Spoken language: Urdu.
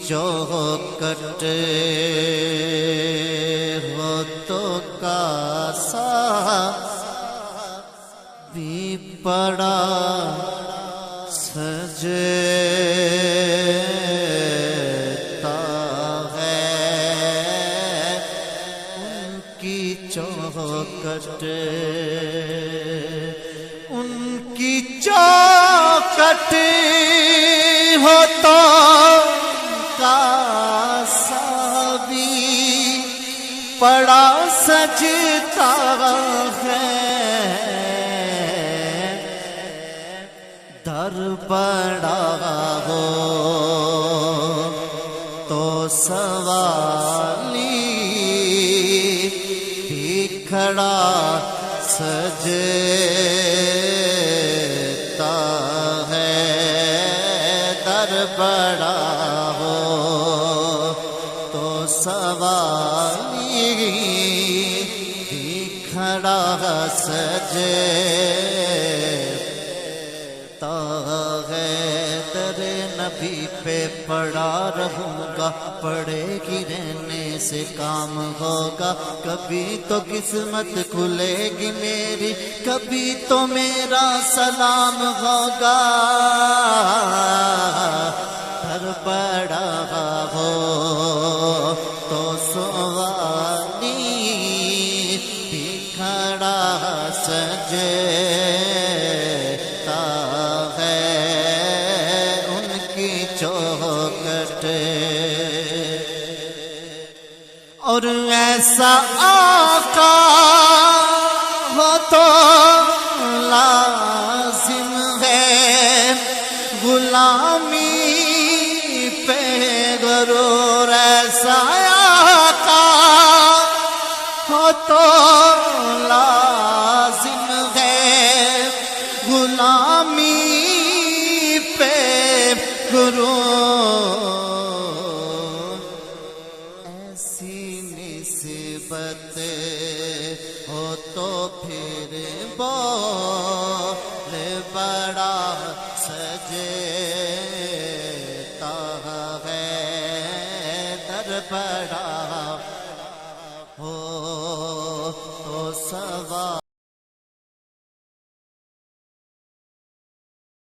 چوکٹ ہو تو کاسا بھی پڑا سجتا ہے ان کی چوکٹ، ان کی چوکٹ ہو تو کاسا بھی پڑا سجتا ہے، در بڑا ہو تو سوالی بھی کھڑا سجتا ہے، در بڑا ہو تو سوالی بھی کھڑا سجتا ہے، در نبی پہ پڑا رہوں گا، پڑے گی رہنے سے کام ہوگا، کبھی تو قسمت کھلے گی میری، کبھی تو میرا سلام ہوگا، در بڑا ہو تو سوالی بھی کھڑا سجتا ہے، ان کی چوکٹ، اور ایسا آقا ہو تو لازم ہے غلامی پہ غرور، ایسا آقا ہو تو لازم ہے غلامی پہ غرور، ایسی نسبت ہو تو پھر بول بڑا سجتا ہے، در بڑا ہو تو سوا